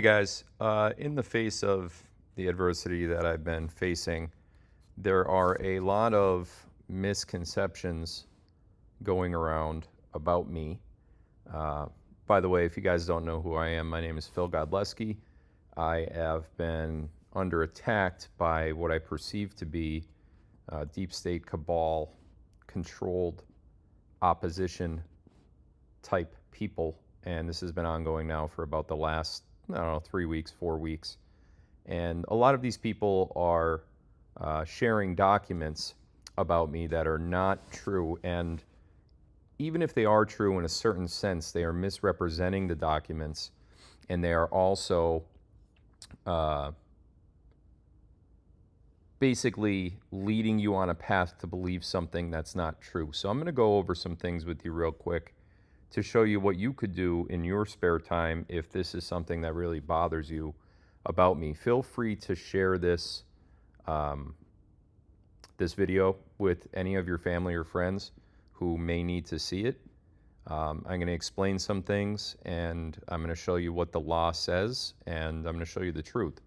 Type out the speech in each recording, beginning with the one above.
Hey guys, in the face of the adversity that I've been facing, there are a lot of misconceptions going around about me. By the way, if you guys don't know who I am, my name is Phil Godlewski. I have been under attack by what I perceive to be deep state cabal controlled opposition type people, and this has been ongoing now for about the last, I don't know, 3 weeks, 4 weeks. And a lot of these people are sharing documents about me that are not true, and even if they are true in a certain sense, they are misrepresenting the documents, and they are also basically leading you on a path to believe something that's not true. So I'm going to go over some things with you real quick to show you what you could do in your spare time if this is something that really bothers you about me. Feel free to share this this video with any of your family or friends who may need to see it. I'm going to explain some things, and I'm going to show you what the law says, and I'm going to show you the truth.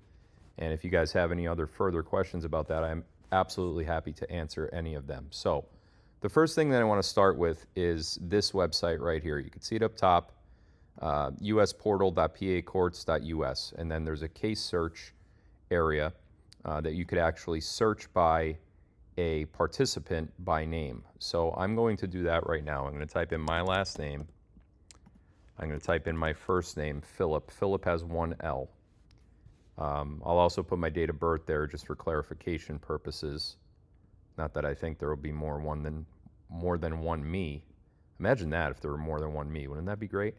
And if you guys have any other further questions about that, I'm absolutely happy to answer any of them. So the first thing that I want to start with is this website right here. You can see it up top, usportal.pacourts.us, and then there's a case search area that you could actually search by a participant by name. So I'm going to do that right now. I'm going to type in my last name. I'm going to type in my first name, Philip. Philip has one L. I'll also put my date of birth there just for clarification purposes. Not that I think there will be more than one me. Imagine that if there were more than one me. Wouldn't that be great?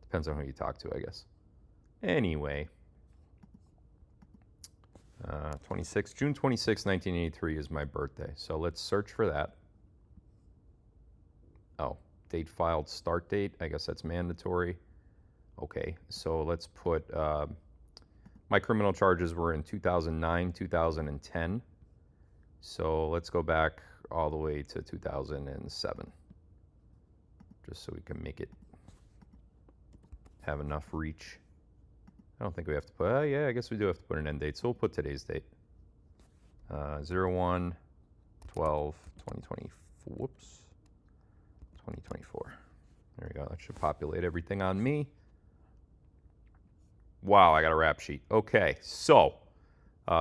Depends on who you talk to, I guess. Anyway, June 26, 1983 is my birthday. So let's search for that. Oh, date filed, start date. I guess that's mandatory. Okay, so let's put, my criminal charges were in 2009, 2010. So let's go back all the way to 2007, just so we can make it have enough reach. I don't think we have to put, yeah, I guess we do have to put an end date, so we'll put today's date. 01/12/2020, whoops, 2024. There we go, that should populate everything on me. Wow, I got a rap sheet. Okay, so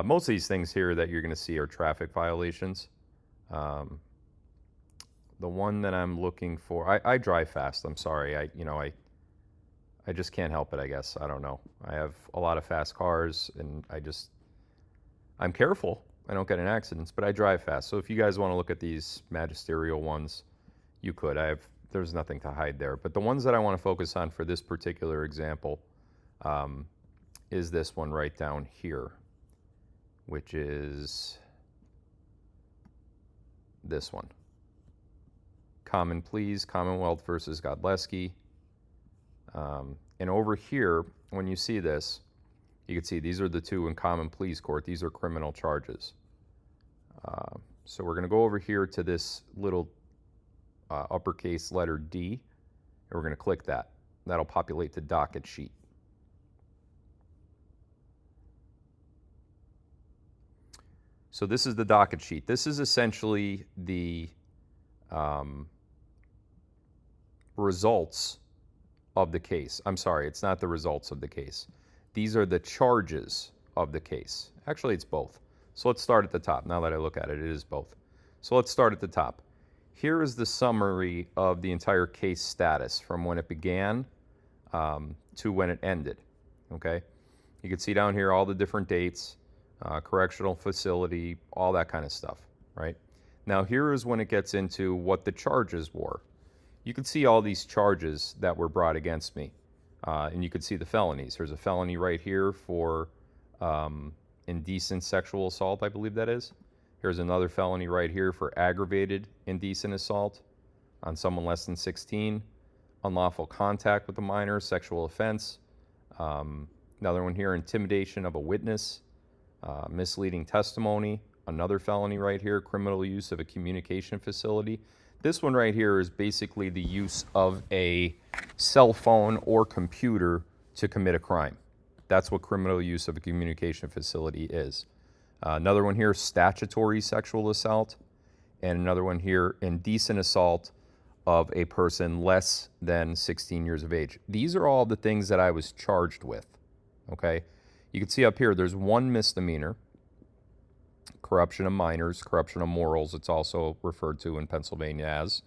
most of these things here that you're going to see are traffic violations. The one that I'm looking for, I drive fast. I'm sorry. I just can't help it, I guess. I don't know. I have a lot of fast cars, and I'm careful. I don't get in accidents, but I drive fast. So if you guys want to look at these magisterial ones, you could. There's nothing to hide there. But the ones that I want to focus on for this particular example is this one right down here, which is this one. Common Pleas, Commonwealth versus Godlewski. And over here, when you see this, you can see these are the two in Common Pleas Court. These are criminal charges. So we're going to go over here to this little uppercase letter D, and we're going to click that. That'll populate the docket sheet. So this is the docket sheet. This is essentially the results of the case. I'm sorry, it's not the results of the case. These are the charges of the case. Actually, it's both. So let's start at the top. Now that I look at it, it is both. So let's start at the top. Here is the summary of the entire case status from when it began to when it ended. Okay? You can see down here all the different dates, correctional facility, all that kind of stuff, right? Now here is when it gets into what the charges were. You can see all these charges that were brought against me, and you can see the felonies. There's a felony right here for indecent sexual assault, I believe that is. Here's another felony right here for aggravated indecent assault on someone less than 16, unlawful contact with a minor, sexual offense. Another one here, intimidation of a witness, misleading testimony. Another felony right here, criminal use of a communication facility. This one right here is basically the use of a cell phone or computer to commit a crime. That's what criminal use of a communication facility is. Another one here, statutory sexual assault. And another one here, indecent assault of a person less than 16 years of age. These are all the things that I was charged with, okay? You can see up here, there's one misdemeanor, corruption of minors, corruption of morals, it's also referred to in Pennsylvania as.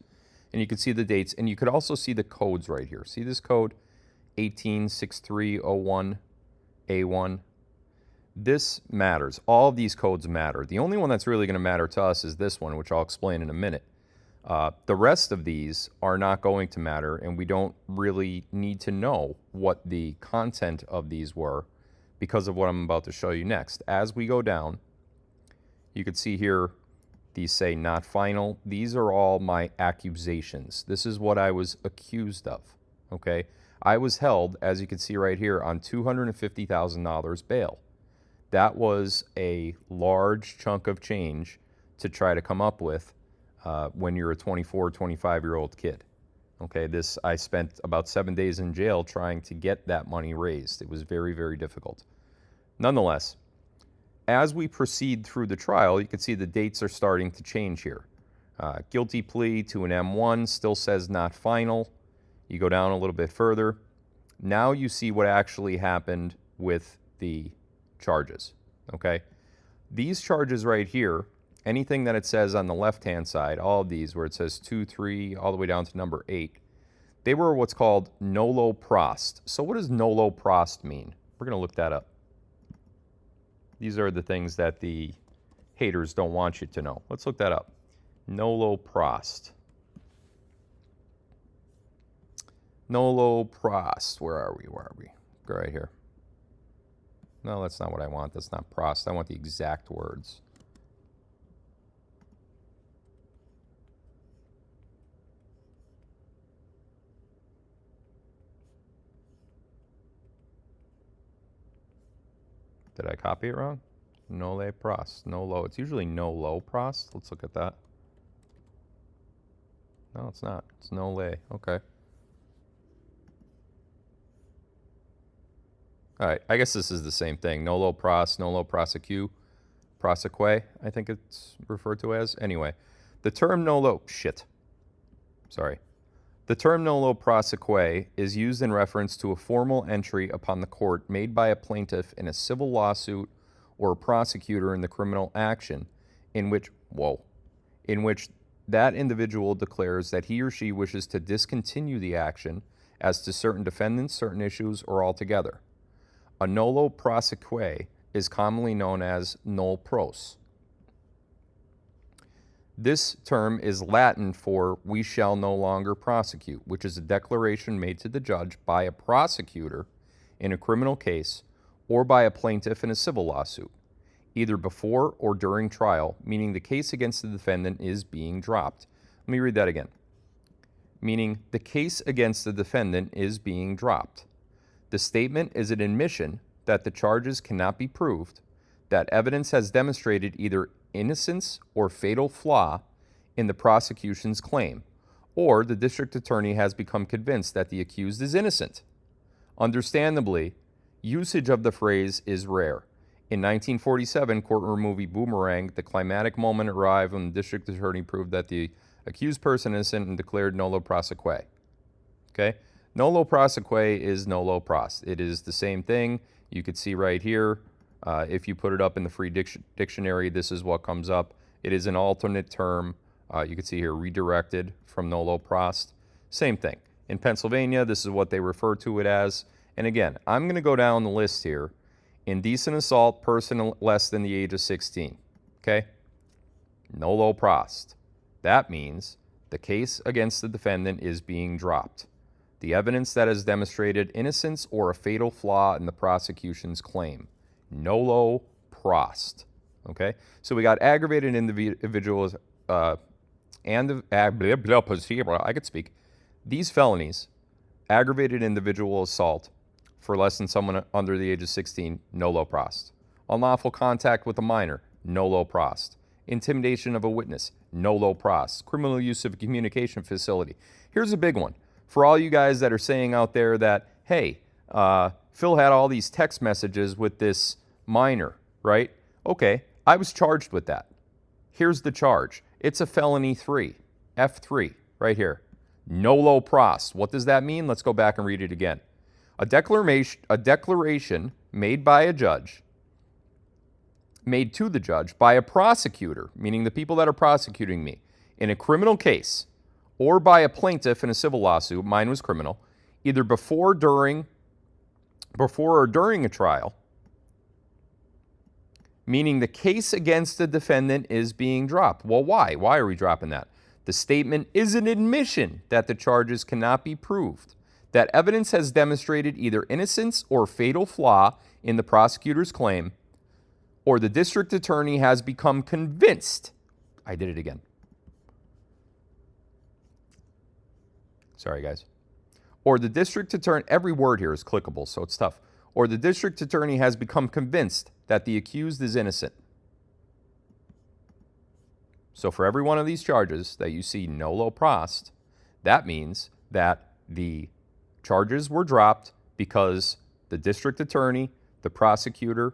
And you can see the dates, and you could also see the codes right here. See this code, 186301A1? This matters. All of these codes matter. The only one that's really going to matter to us is this one, which I'll explain in a minute. The rest of these are not going to matter, and we don't really need to know what the content of these were because of what I'm about to show you next. As we go down, you can see here, these say not final. These are all my accusations. This is what I was accused of, okay? I was held, as you can see right here, on $250,000 bail. That was a large chunk of change to try to come up with when you're a 24, 25-year-old kid. Okay, I spent about 7 days in jail trying to get that money raised. It was very, very difficult. Nonetheless, as we proceed through the trial, you can see the dates are starting to change here. Guilty plea to an M1 still says not final. You go down a little bit further. Now you see what actually happened with the charges, okay? These charges right here, anything that it says on the left-hand side, all of these where it says 2, 3, all the way down to number 8, they were what's called nolle prossed. So what does nolle prossed mean? We're going to look that up. These are the things that the haters don't want you to know. Let's look that up. Nolle prossed. Nolle prossed. Where are we? Go right here. No, that's not what I want. That's not prossed. I want the exact words. Did I copy it wrong? Nolle prossed. Nolle. It's usually nolle prossed. Let's look at that. No, it's not. It's nolle. Okay. All right, I guess this is the same thing. Nolle prossed, nolle prosecu, proseque, I think it's referred to as. Anyway, the term nolle, The term nolle proseque is used in reference to a formal entry upon the court made by a plaintiff in a civil lawsuit or a prosecutor in the criminal action in which that individual declares that he or she wishes to discontinue the action as to certain defendants, certain issues, or altogether. A nolle proseque is commonly known as nolle prossed. This term is Latin for "we shall no longer prosecute," which is a declaration made to the judge by a prosecutor in a criminal case or by a plaintiff in a civil lawsuit, either before or during trial, meaning the case against the defendant is being dropped. Let me read that again. Meaning the case against the defendant is being dropped. The statement is an admission that the charges cannot be proved, that evidence has demonstrated either innocence or fatal flaw in the prosecution's claim, or the district attorney has become convinced that the accused is innocent. Understandably, usage of the phrase is rare. In 1947, courtroom movie Boomerang, the climatic moment arrived when the district attorney proved that the accused person is innocent and declared nolle proseque. Okay? Nolle proseque is nolle prossed. It is the same thing. You could see right here, if you put it up in the free dictionary, this is what comes up. It is an alternate term. You can see here, redirected from nolle prossed. Same thing. In Pennsylvania, this is what they refer to it as. And again, I'm going to go down the list here. Indecent assault, person less than the age of 16. Okay? Nolle prossed. That means the case against the defendant is being dropped. The evidence that has demonstrated innocence or a fatal flaw in the prosecution's claim. Nolle prossed. Okay? So we got aggravated individuals I could speak. These felonies, aggravated individual assault for less than someone under the age of 16, nolle prossed. Unlawful contact with a minor, nolle prossed. Intimidation of a witness, nolle prossed. Criminal use of a communication facility. Here's a big one. For all you guys that are saying out there that, hey, Phil had all these text messages with this minor, right? Okay, I was charged with that. Here's the charge. It's a felony 3, F3, right here. Nolle Prossed. What does that mean? Let's go back and read it again. A declaration made by a judge, made to the judge by a prosecutor, meaning the people that are prosecuting me, in a criminal case, or by a plaintiff in a civil lawsuit, mine was criminal, either before or during a trial, meaning the case against the defendant is being dropped. Well, why? Why are we dropping that? The statement is an admission that the charges cannot be proved, that evidence has demonstrated either innocence or fatal flaw in the prosecutor's claim, or the district attorney has become convinced. I did it again. Sorry, guys. Or the district attorney, every word here is clickable, so it's tough. Or the district attorney has become convinced that the accused is innocent. So for every one of these charges that you see nolle prossed, that means that the charges were dropped because the district attorney, the prosecutor,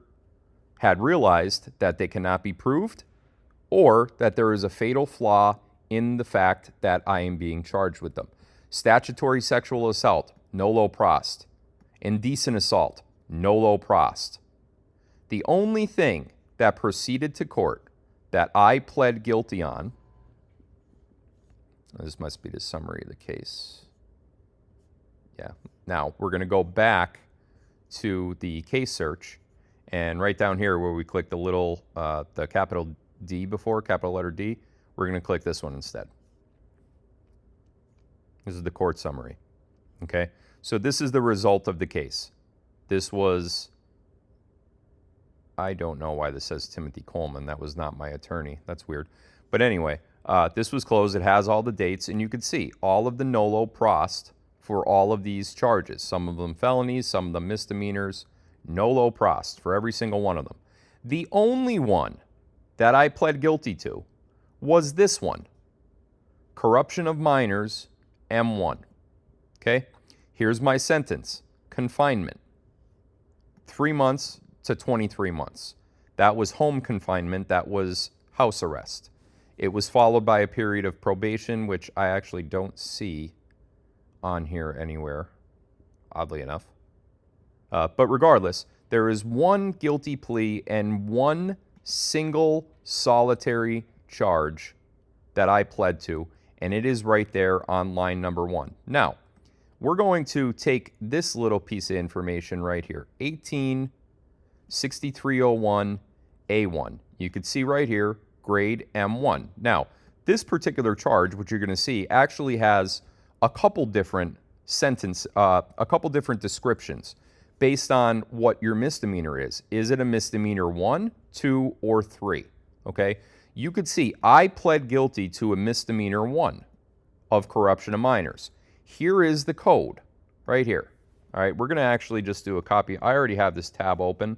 had realized that they cannot be proved, or that there is a fatal flaw in the fact that I am being charged with them. Statutory sexual assault, nolle prossed. Indecent assault, nolle prossed. The only thing that proceeded to court that I pled guilty on, this must be the summary of the case. Yeah. Now, we're going to go back to the case search, and right down here where we click the little, the capital D before, capital letter D, we're going to click this one instead. This is the court summary. Okay? So this is the result of the case. This was, I don't know why this says Timothy Coleman. That was not my attorney. That's weird. But anyway, this was closed. It has all the dates, and you can see all of the nolle prossed for all of these charges. Some of them felonies, some of them misdemeanors. Nolle prossed for every single one of them. The only one that I pled guilty to was this one. Corruption of minors, M1. Okay? Here's my sentence. Confinement. 3 months to 23 months. That was home confinement. That was house arrest. It was followed by a period of probation, which I actually don't see on here anywhere, oddly enough. But regardless, there is one guilty plea and one single solitary charge that I pled to, and it is right there on line number 1. Now, we're going to take this little piece of information right here, 186301A1. You can see right here, grade M1. Now, this particular charge, which you're going to see, actually has a couple different descriptions based on what your misdemeanor is. Is it a misdemeanor 1, 2, or 3? Okay? You could see I pled guilty to a misdemeanor 1 of corruption of minors. Here is the code right here. All right, we're going to actually just do a copy. I already have this tab open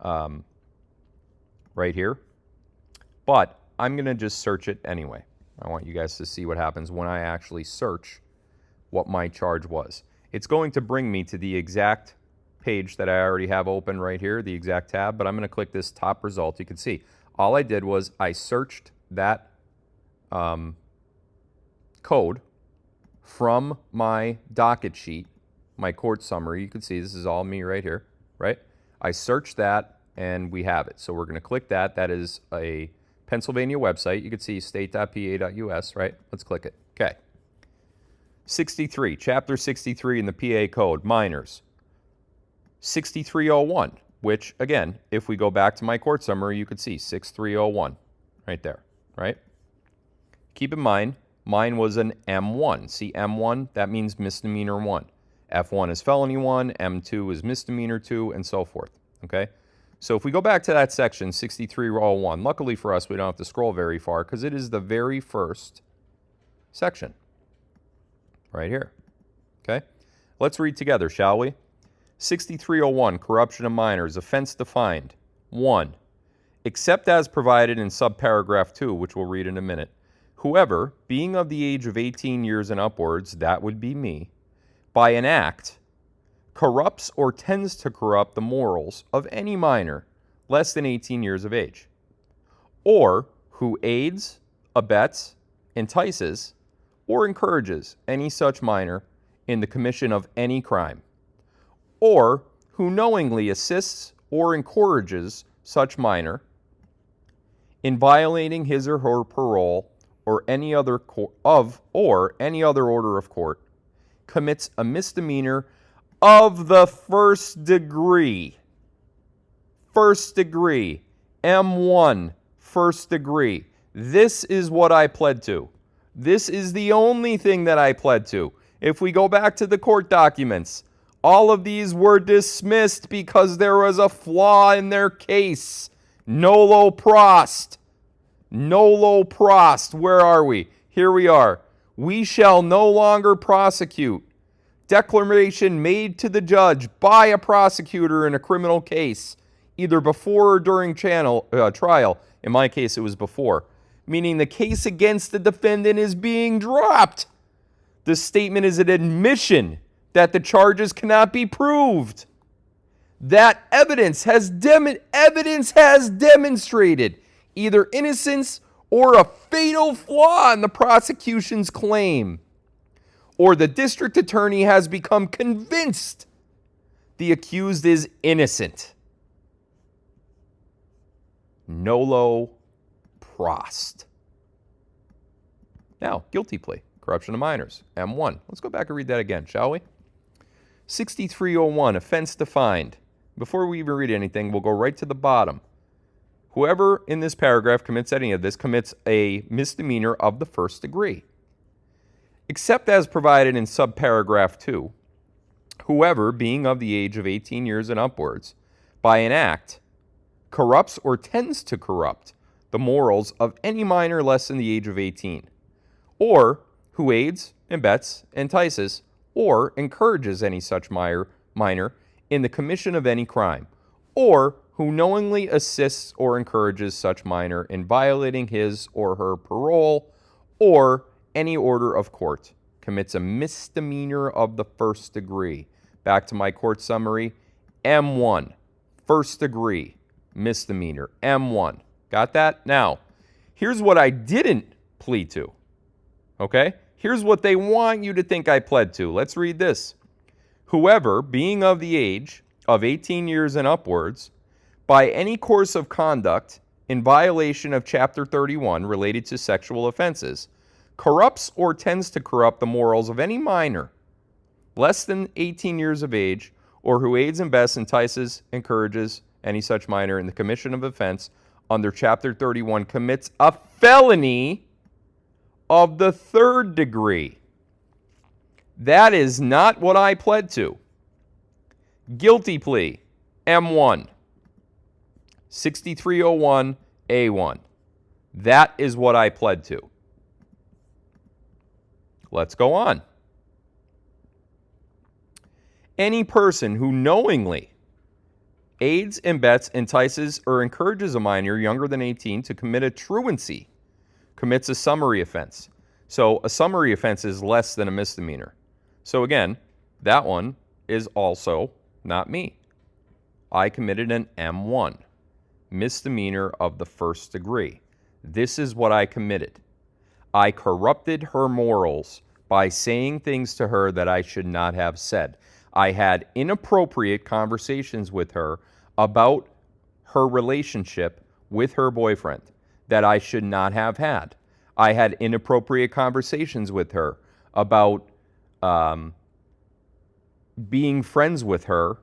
right here, but I'm going to just search it anyway. I want you guys to see what happens when I actually search what my charge was. It's going to bring me to the exact page that I already have open right here, the exact tab, but I'm going to click this top result. You can see all I did was I searched that code from my docket sheet, my court summary. You can see this is all me right here, right? I searched that and we have it. So we're going to click that. That is a Pennsylvania website. You can see state.pa.us, right? Let's click it. Okay. 63, chapter 63 in the PA code, minors. 6301, which again, if we go back to my court summary, you could see 6301 right there, right? Keep in mind, mine was an M1. See M1? That means misdemeanor 1. F1 is felony 1, M2 is misdemeanor 2, and so forth, okay? So if we go back to that section, 6301, luckily for us, we don't have to scroll very far because it is the very first section right here, okay? Let's read together, shall we? 6301, corruption of minors, offense defined. 1, except as provided in subparagraph 2, which we'll read in a minute. Whoever, being of the age of 18 years and upwards, that would be me, by an act, corrupts or tends to corrupt the morals of any minor less than 18 years of age, or who aids, abets, entices, or encourages any such minor in the commission of any crime, or who knowingly assists or encourages such minor in violating his or her parole or any other any other order of court, commits a misdemeanor of the first degree. First degree. M1, first degree. This is what I pled to. This is the only thing that I pled to. If we go back to the court documents, all of these were dismissed because there was a flaw in their case. Nolle Prossed. Nolle Prossed. Where are we? Here we are. We shall no longer prosecute. Declaration made to the judge by a prosecutor in a criminal case, either before or during trial. In my case, it was before. Meaning the case against the defendant is being dropped. The statement is an admission that the charges cannot be proved. That evidence has demonstrated either innocence or a fatal flaw in the prosecution's claim, or the district attorney has become convinced the accused is innocent. Nolle Prossed. Now, guilty plea, corruption of minors, M1. Let's go back and read that again, shall we? 6301, offense defined. Before we even read anything, we'll go right to the bottom. Whoever in this paragraph commits any of this commits a misdemeanor of the first degree, except as provided in subparagraph 2. Whoever, being of the age of 18 years and upwards, by an act, corrupts or tends to corrupt the morals of any minor less than the age of 18, or who aids, abets, entices, or encourages any such minor in the commission of any crime, or who knowingly assists or encourages such minor in violating his or her parole or any order of court, commits a misdemeanor of the first degree. Back to my court summary. M1, first degree, misdemeanor. M1. Got that? Now, here's what I didn't plead to. Okay? Here's what they want you to think I pled to. Let's read this. Whoever, being of the age of 18 years and upwards, by any course of conduct in violation of Chapter 31 related to sexual offenses, corrupts or tends to corrupt the morals of any minor less than 18 years of age, or who aids and abets, entices, encourages any such minor in the commission of offense under Chapter 31, commits a felony of the third degree. That is not what I pled to. Guilty plea, M1. 6301A1. That is what I pled to. Let's go on. Any person who knowingly aids, abets, entices, or encourages a minor younger than 18 to commit a truancy commits a summary offense. So a summary offense is less than a misdemeanor. So again, that one is also not me. I committed an M1. Misdemeanor of the first degree. This is what I committed. I corrupted her morals by saying things to her that I should not have said. I had inappropriate conversations with her about her relationship with her boyfriend that I should not have had. I had inappropriate conversations with her about being friends with her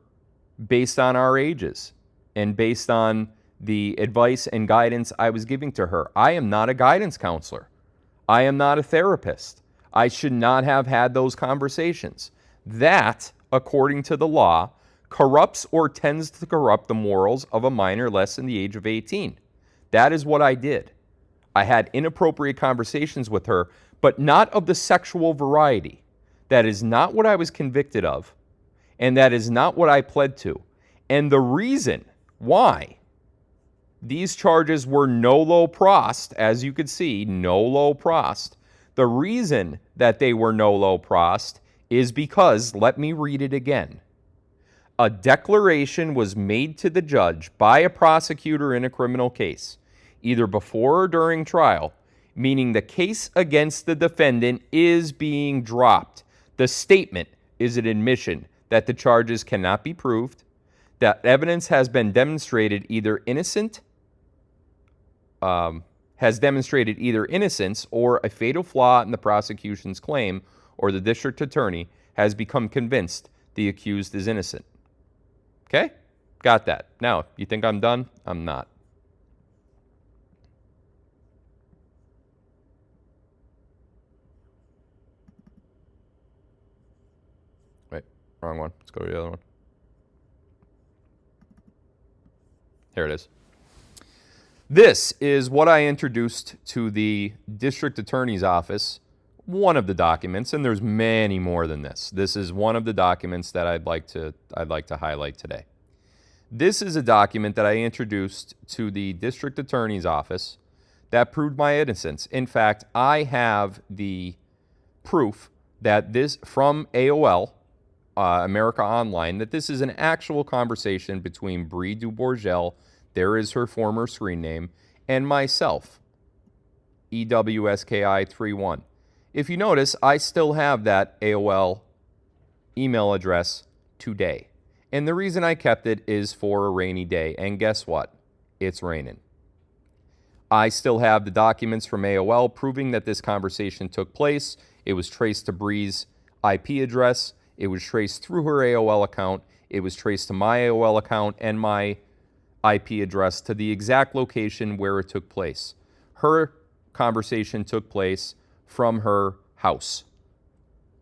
based on our ages and based on the advice and guidance I was giving to her. I am not a guidance counselor. I am not a therapist. I should not have had those conversations. That, according to the law, corrupts or tends to corrupt the morals of a minor less than the age of 18. That is what I did. I had inappropriate conversations with her, but not of the sexual variety. That is not what I was convicted of, and that is not what I pled to. And the reason why these charges were nolle prossed, as you could see, nolle prossed. The reason that they were nolle prossed is because, let me read it again. a declaration was made to the judge by a prosecutor in a criminal case, either before or during trial, meaning the case against the defendant is being dropped. The statement is an admission that the charges cannot be proved, that evidence has been demonstrated either innocence or a fatal flaw in the prosecution's claim, or the district attorney has become convinced the accused is innocent. Okay? Got that. Now, you think I'm done? I'm not. Wait, wrong one. Let's go to the other one. Here it is. This is what I introduced to the district attorney's office, one of the documents, and there's many more than this. This is one of the documents that I'd like to highlight today. This is a document that I introduced to the district attorney's office that proved my innocence. In fact, I have the proof that this from AOL, America Online, that this is an actual conversation between Bree Dubourgel, there is her former screen name, and myself, EWSKI31. If you notice, I still have that AOL email address today. And the reason I kept it is for a rainy day. And guess what? It's raining. I still have the documents from AOL proving that this conversation took place. It was traced to Bree's IP address. It was traced through her AOL account. It was traced to my AOL account and my IP address to the exact location where it took place. Her conversation took place from her house.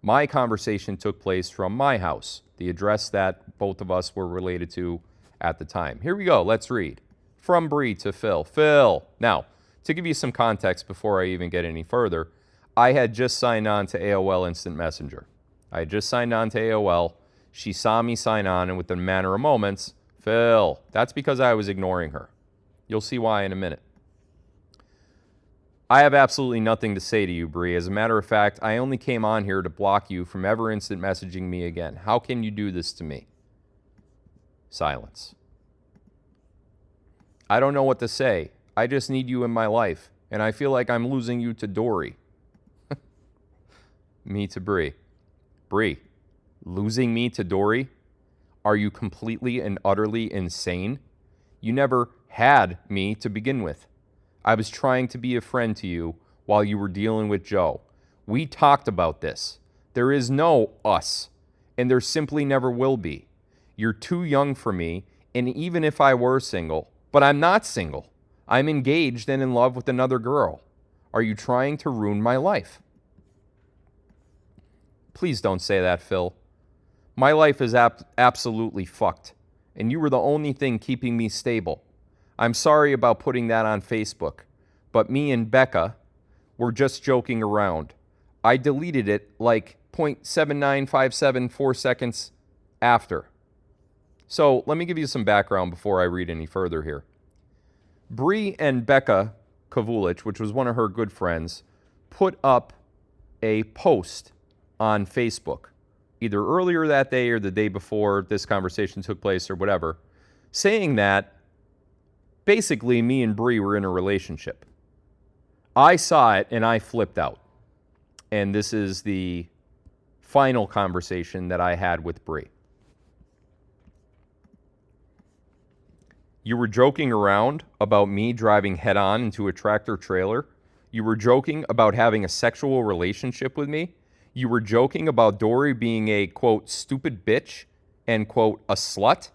My conversation took place from my house, the address that both of us were related to at the time. Here we go. Let's read. From Bree to Phil. Phil. Now, to give you some context before I even get any further, I had just signed on to AOL Instant Messenger. I had just signed on to AOL. She saw me sign on, and within a matter of moments, Phil. That's because I was ignoring her. You'll see why in a minute. I have absolutely nothing to say to you, Bree. As a matter of fact, I only came on here to block you from ever instant messaging me again. How can you do this to me? Silence. I don't know what to say. I just need you in my life, and I feel like I'm losing you to Dory. Me to Bree. Bree, losing me to Dory? Are you completely and utterly insane? You never had me to begin with. I was trying to be a friend to you while you were dealing with Joe. We talked about this. There is no us, and there simply never will be. You're too young for me, and even if I were single, but I'm not single. I'm engaged and in love with another girl. Are you trying to ruin my life? Please don't say that, Phil. My life is absolutely fucked, and you were the only thing keeping me stable. I'm sorry about putting that on Facebook, but me and Becca were just joking around. I deleted it like 0.79574 seconds after. So let me give you some background before I read any further here. Bree and Becca Kavulich, which was one of her good friends, put up a post on Facebook, either earlier that day or the day before this conversation took place or whatever, saying that basically me and Bree were in a relationship. I saw it and I flipped out. And this is the final conversation that I had with Bree. You were joking around about me driving head-on into a tractor trailer. You were joking about having a sexual relationship with me. You were joking about Dory being a, quote, stupid bitch and, quote, a slut.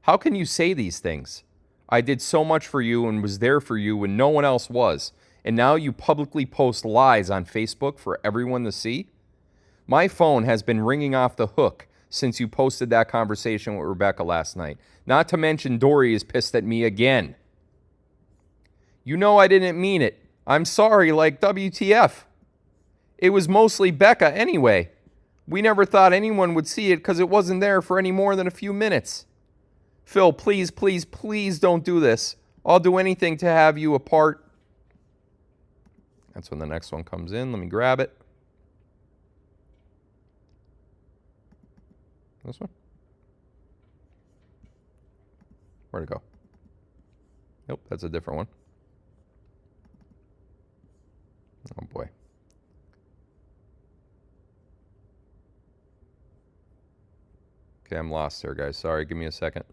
How can you say these things? I did so much for you and was there for you when no one else was. And now you publicly post lies on Facebook for everyone to see? My phone has been ringing off the hook since you posted that conversation with Rebecca last night. Not to mention Dory is pissed at me again. You know I didn't mean it. I'm sorry, like WTF. It was mostly Becca anyway. We never thought anyone would see it because it wasn't there for any more than a few minutes. Phil, please, please, please don't do this. I'll do anything to have you apart. That's when the next one comes in. Let me grab it. This one? Where'd it go? Nope, that's a different one. Oh boy. Okay, I'm lost there, guys. Sorry, give me a second.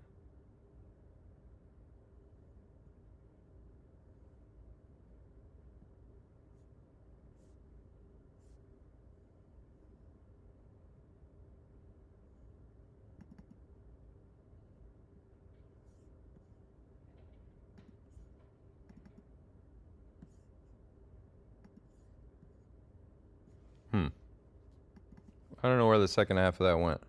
I don't know where the second half of that went.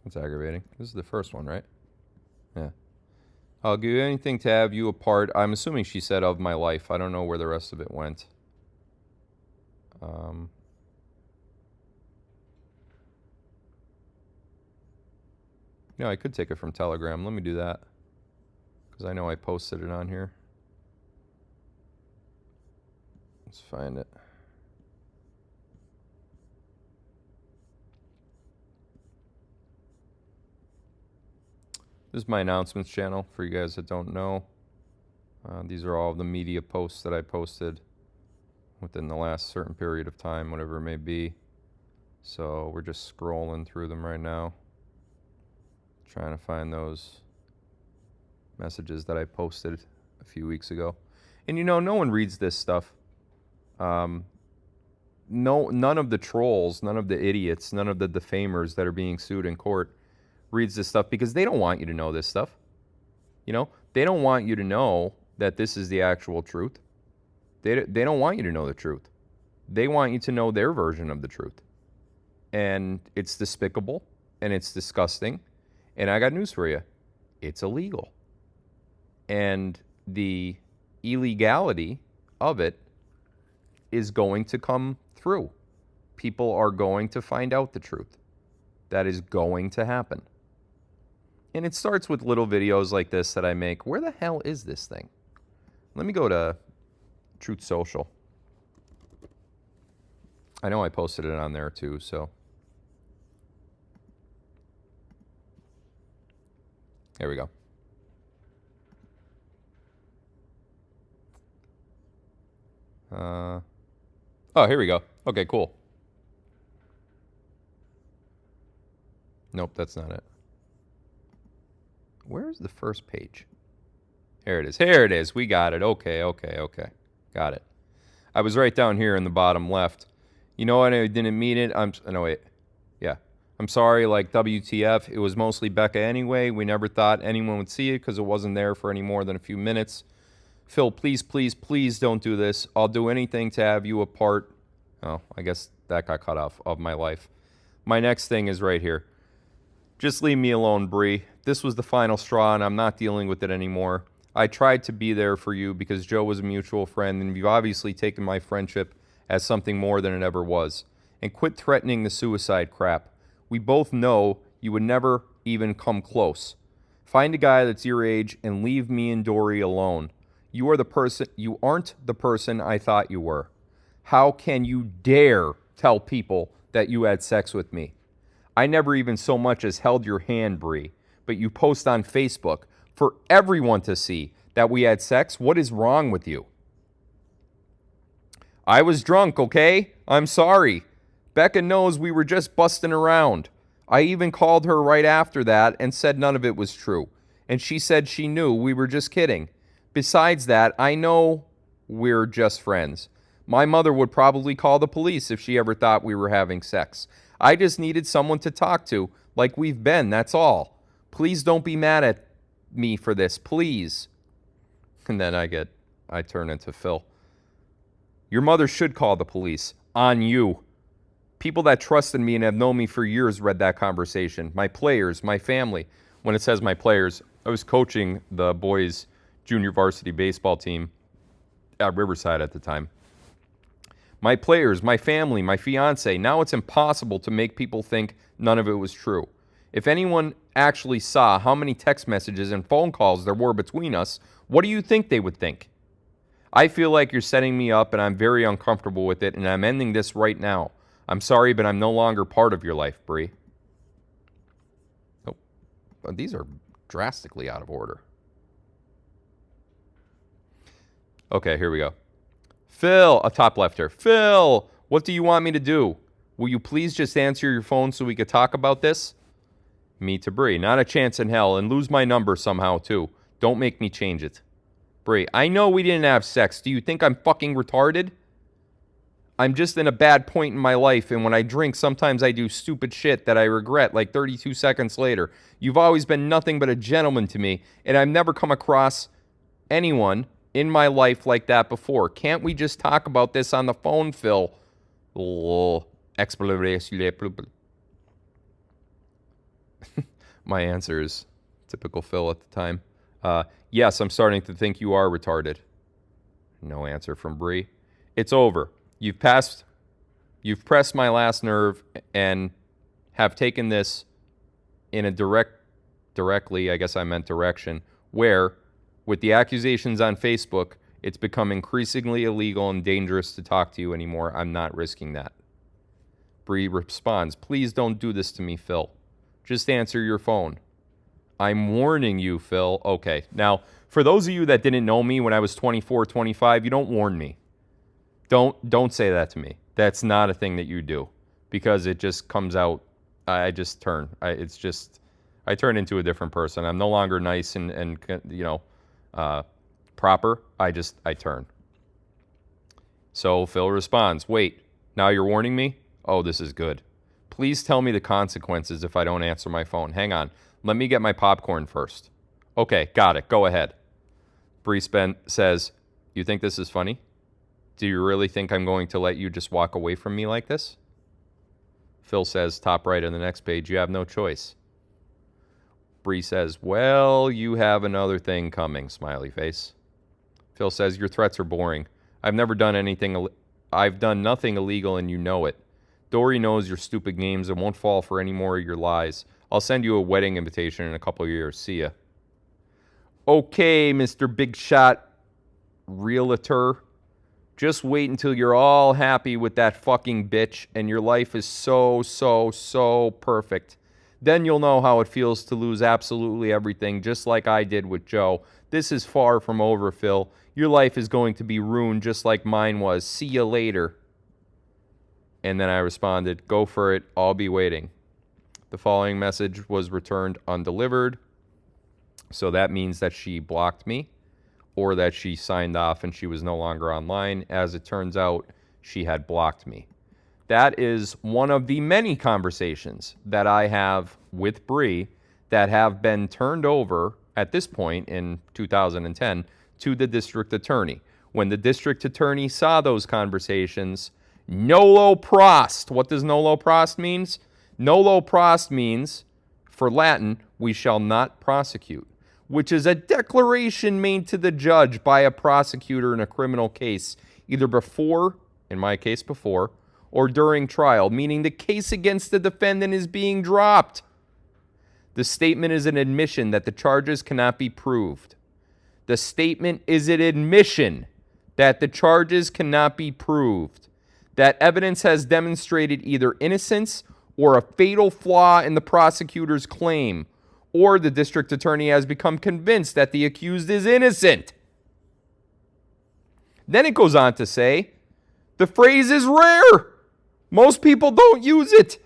That's aggravating. This is the first one, right? Yeah. I'll give anything to have you a part. I'm assuming she said of my life. I don't know where the rest of it went. Yeah, I could take it from Telegram. Let me do that. Because I know I posted it on here. Let's find it. This is my announcements channel for you guys that don't know. These are all of the media posts that I posted within the last certain period of time, whatever it may be. So we're just scrolling through them right now, trying to find those messages that I posted a few weeks ago. And you know, no one reads this stuff. None of the trolls, none of the idiots, none of the defamers that are being sued in court reads this stuff because they don't want you to know this stuff. You know, they don't want you to know that this is the actual truth. They don't want you to know the truth. They want you to know their version of the truth. And it's despicable and it's disgusting. And I got news for you. It's illegal. And the illegality of it is going to come through. People are going to find out the truth. That is going to happen. And it starts with little videos like this that I make. Where the hell is this thing? Let me go to Truth Social. I know I posted it on there too, so. There we go. Oh, here we go. Okay, cool. Nope, that's not it. Where's the first page? Here it is. Here it is. We got it. Okay. Got it. I was right down here in the bottom left. You know what? I didn't mean it. No, wait. Yeah. I'm sorry, like WTF. It was mostly Becca anyway. We never thought anyone would see it because it wasn't there for any more than a few minutes. Phil, please, please, please don't do this. I'll do anything to have you a part. Oh, I guess that got cut off of my life. My next thing is right here. Just leave me alone, Bree. This was the final straw, and I'm not dealing with it anymore. I tried to be there for you because Joe was a mutual friend, and you've obviously taken my friendship as something more than it ever was. And quit threatening the suicide crap. We both know you would never even come close. Find a guy that's your age and leave me and Dory alone. You aren't the person I thought you were. How can you dare tell people that you had sex with me? I never even so much as held your hand, Bree, but you post on Facebook for everyone to see that we had sex. What is wrong with you? I was drunk, okay? I'm sorry. Becca knows we were just busting around. I even called her right after that and said none of it was true. And she said she knew we were just kidding. Besides that, I know we're just friends. My mother would probably call the police if she ever thought we were having sex. I just needed someone to talk to, like we've been, that's all. Please don't be mad at me for this, please. And then I turn into Phil. Your mother should call the police. On you. People that trusted me and have known me for years read that conversation. My players, my family. When it says my players, I was coaching the boys' junior varsity baseball team at Riverside at the time. My players, my family, my fiance. Now it's impossible to make people think none of it was true. If anyone actually saw how many text messages and phone calls there were between us, what do you think they would think? I feel like you're setting me up and I'm very uncomfortable with it, and I'm ending this right now. I'm sorry, but I'm no longer part of your life, Bree. Oh, these are drastically out of order. Okay, here we go. Phil, top left here. Phil, what do you want me to do? Will you please just answer your phone so we could talk about this? Me to Bree. Not a chance in hell. And lose my number somehow, too. Don't make me change it. Bree, I know we didn't have sex. Do you think I'm fucking retarded? I'm just in a bad point in my life, and when I drink, sometimes I do stupid shit that I regret like 32 seconds later. You've always been nothing but a gentleman to me, and I've never come across anyone in my life like that before. Can't we just talk about this on the phone, Phil? My answer is typical Phil at the time. Yes, I'm starting to think you are retarded. No answer from Bree. It's over. You've pressed my last nerve and have taken this in a directly, I guess I meant direction, where, with the accusations on Facebook, it's become increasingly illegal and dangerous to talk to you anymore. I'm not risking that. Bree responds, please don't do this to me, Phil. Just answer your phone. I'm warning you, Phil. Okay, now, for those of you that didn't know me when I was 24, 25, you don't warn me. Don't say that to me. That's not a thing that you do, because it just comes out. I just turn. I turn into a different person. I'm no longer nice and proper. I turn. So Phil responds, wait, now you're warning me? Oh, this is good. Please tell me the consequences if I don't answer my phone. Hang on. Let me get my popcorn first. Okay, got it. Go ahead. Bree says, you think this is funny? Do you really think I'm going to let you just walk away from me like this? Phil says, top right on the next page, you have no choice. Bree says, well, you have another thing coming, smiley face. Phil says, your threats are boring. I've done nothing illegal and you know it. Dory knows your stupid games and won't fall for any more of your lies. I'll send you a wedding invitation in a couple of years. See ya. Okay, Mr. Big Shot Realtor. Just wait until you're all happy with that fucking bitch and your life is so perfect. Then you'll know how it feels to lose absolutely everything, just like I did with Joe. This is far from over, Phil. Your life is going to be ruined just like mine was. See you later. And then I responded, go for it. I'll be waiting. The following message was returned undelivered. So that means that she blocked me, or that she signed off and she was no longer online. As it turns out, she had blocked me. That is one of the many conversations that I have with Bree that have been turned over at this point in 2010 to the district attorney. When the district attorney saw those conversations, Nolle Prossed. What does Nolle Prossed means? Nolle Prossed means, for Latin, we shall not prosecute, which is a declaration made to the judge by a prosecutor in a criminal case, either before, in my case before, or during trial, meaning the case against the defendant is being dropped. The statement is an admission that the charges cannot be proved. The statement is an admission that the charges cannot be proved. That evidence has demonstrated either innocence or a fatal flaw in the prosecutor's claim, or the district attorney has become convinced that the accused is innocent. Then it goes on to say, the phrase is rare. Most people don't use it.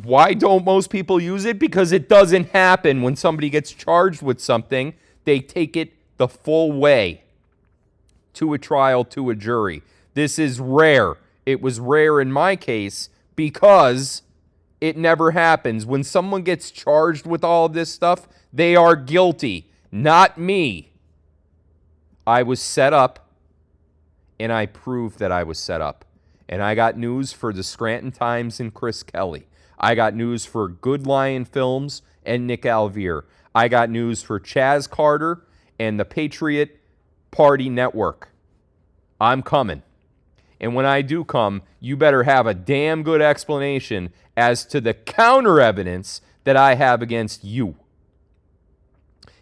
Why don't most people use it? Because it doesn't happen. When somebody gets charged with something, they take it the full way to a trial, to a jury. This is rare. It was rare in my case because it never happens. When someone gets charged with all of this stuff, they are guilty, not me. I was set up, and I proved that I was set up. And I got news for the Scranton Times and Chris Kelly. I got news for Good Lion Films and Nick Alvear. I got news for Chaz Carter and the Patriot Party Network. I'm coming. And when I do come, you better have a damn good explanation as to the counter evidence that I have against you.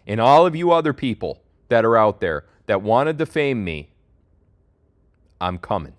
And all of you other people that are out there that want to defame me, I'm coming.